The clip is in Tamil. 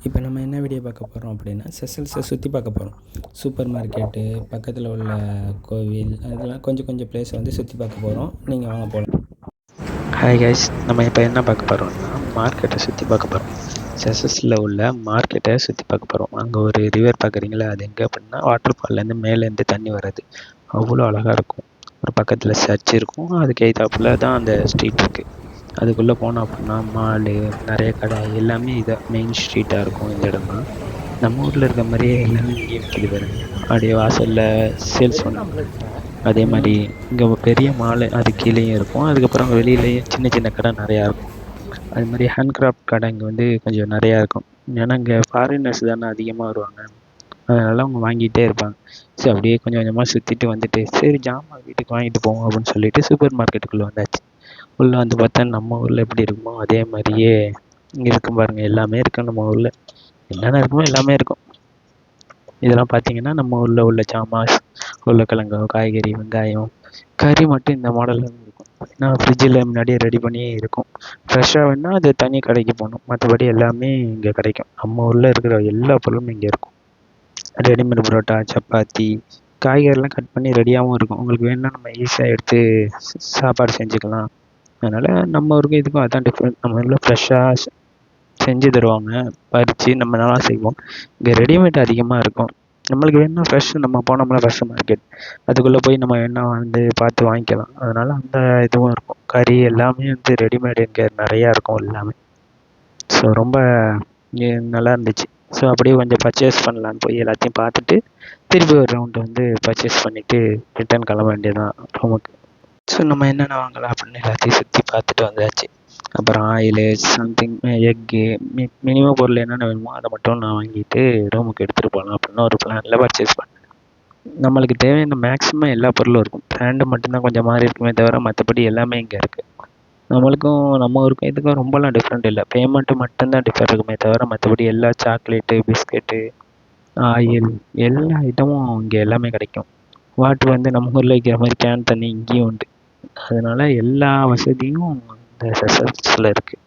இப்போ நம்ம என்ன வீடியோ பார்க்க போகிறோம் அப்படின்னா செசல்ஸை சுற்றி பார்க்க போகிறோம். சூப்பர் மார்க்கெட்டு, பக்கத்தில் உள்ள கோவில், அதெல்லாம் கொஞ்சம் கொஞ்சம் பிளேஸை வந்து சுற்றி பார்க்க போகிறோம். நீங்கள் வாங்க போகலாம். ஹாய் கைஸ், நம்ம இப்போ என்ன பார்க்க போகிறோம்னா மார்க்கெட்டை சுற்றி பார்க்க போகிறோம். செசஸில் உள்ள மார்க்கெட்டை சுற்றி பார்க்க போகிறோம். அங்கே ஒரு ரிவர் பார்க்குறீங்களா, அது எங்கே அப்படின்னா வாட்டர் ஃபால்லேருந்து மேலேருந்து தண்ணி வர்றது அவ்வளோ அழகாக இருக்கும். ஒரு பக்கத்தில் சர்ச் இருக்கும், அதுக்கு எய்தாப்புல தான் அந்த ஸ்ட்ரீட் இருக்குது. அதுக்குள்ளே போனோம் அப்படின்னா மாலு, நிறைய கடை, எல்லாமே இதை மெயின் ஸ்ட்ரீட்டாக இருக்கும். இந்த இடம்லாம் நம்ம ஊரில் இருக்க மாதிரியே எல்லாமே இங்கேயே விற்கிது பாருங்க. அப்படியே வாசலில் சேல்ஸ் பண்ணுவாங்க. அதே மாதிரி இங்கே பெரிய மாலு அது கீழேயும் இருக்கும். அதுக்கப்புறம் வெளியிலேயும் சின்ன சின்ன கடை நிறையா இருக்கும். அது மாதிரி ஹேண்ட்கிராஃப்ட் கடை இங்கே வந்து கொஞ்சம் நிறையா இருக்கும். ஏன்னா இங்கே ஃபாரினர்ஸ் தானே அதிகமாக வருவாங்க, அதனால அவங்க வாங்கிட்டே இருப்பாங்க. சரி, அப்படியே கொஞ்சம் கொஞ்சமாக சுற்றிட்டு வந்துட்டு சரி ஜாமான் வீட்டுக்கு வாங்கிட்டு போவோம் அப்படின்னு சொல்லிட்டு சூப்பர் மார்க்கெட்டுக்குள்ளே வந்தாச்சு. உள்ளே வந்து பார்த்தா நம்ம ஊரில் எப்படி இருக்குமோ அதே மாதிரியே இங்கே இருக்கும் பாருங்கள். எல்லாமே இருக்கும் நம்ம ஊரில், என்னென்ன இருக்குமோ எல்லாமே இருக்கும். இதெல்லாம் பார்த்தீங்கன்னா நம்ம ஊரில் உள்ள ஜாமான், உருளைக்கிழங்கு, காய்கறி, வெங்காயம், கறி மட்டும் இந்த மாடலில் இருக்கும். ஏன்னா ஃப்ரிட்ஜில் முன்னாடியே ரெடி பண்ணி இருக்கும். ஃப்ரெஷ்ஷாக வேணால் அது தனி கடைக்கு போகணும், மற்றபடி எல்லாமே இங்கே கிடைக்கும். நம்ம ஊரில் இருக்கிற எல்லா பொருளும் இங்கே இருக்கும். ரெடிமேட் பரோட்டா, சப்பாத்தி, காய்கறிலாம் கட் பண்ணி ரெடியாகவும் இருக்கும். உங்களுக்கு வேணும்னா நம்ம ஈஸியாக எடுத்து சாப்பாடு செஞ்சுக்கலாம். அதனால் நம்ம ஊருக்கும் இதுக்கும் அதான் டிஃப்ரெண்ட். நம்ம ஊரில் ஃப்ரெஷ்ஷாக செஞ்சு தருவாங்க, பறித்து நம்ம நல்லா செய்வோம். இங்கே ரெடிமேட் அதிகமாக இருக்கும். நம்மளுக்கு வேணும்னா ஃப்ரெஷ், நம்ம போனோம்னா ஃப்ரெஷ் மார்க்கெட், அதுக்குள்ளே போய் நம்ம வேணா வந்து பார்த்து வாங்கிக்கலாம். அதனால் அந்த இதுவும் இருக்கும். கறி எல்லாமே வந்து ரெடிமேட் இங்கே நிறையா இருக்கும் எல்லாமே. ஸோ ரொம்ப இங்கே நல்லா இருந்துச்சு. ஸோ அப்படியே கொஞ்சம் பர்ச்சேஸ் பண்ணலான்னு போய் எல்லாத்தையும் பார்த்துட்டு திருப்பி ஒரு ரவுண்டு வந்து பர்ச்சேஸ் பண்ணிவிட்டு ரிட்டர்ன் கிளம்ப வேண்டியதுதான் ரூமுக்கு. ஸோ நம்ம என்னென்ன வாங்கலாம் அப்படின்னு எல்லாத்தையும் சுற்றி பார்த்துட்டு வந்தாச்சு. அப்புறம் ஆயிலு, சம்திங், எக்கு, மினிமம் பொருள் என்னென்ன வேணுமோ அதை மட்டும் நான் வாங்கிட்டு ரூமுக்கு எடுத்துகிட்டு போகலாம் அப்படின்னு ஒரு பிளானில் பர்ச்சேஸ் பண்ணேன். நம்மளுக்கு தேவையான மேக்ஸிமம் எல்லா பொருளும் இருக்கும். பிராண்டு மட்டும்தான் கொஞ்சம் மாறி இருக்குமே தவிர மற்றபடி எல்லாமே இங்கே இருக்குது. நம்மளுக்கும் நம்ம ஊருக்கும் இதுக்கும் ரொம்பலாம் டிஃப்ரெண்ட் இல்லை. பேமெண்ட்டு மட்டும்தான் டிஃபர் இருக்குமே தவிர மற்றபடி எல்லா சாக்லேட்டு, பிஸ்கெட்டு, ஆயில், எல்லா ஐட்டமும் இங்கே எல்லாமே கிடைக்கும். வாட்டர் வந்து நம்ம ஊரில் வைக்கிற மாதிரி கேன் தண்ணி இங்கேயும் உண்டு. அதனால் எல்லா வசதியும் இந்த செசல்ஸில் இருக்குது.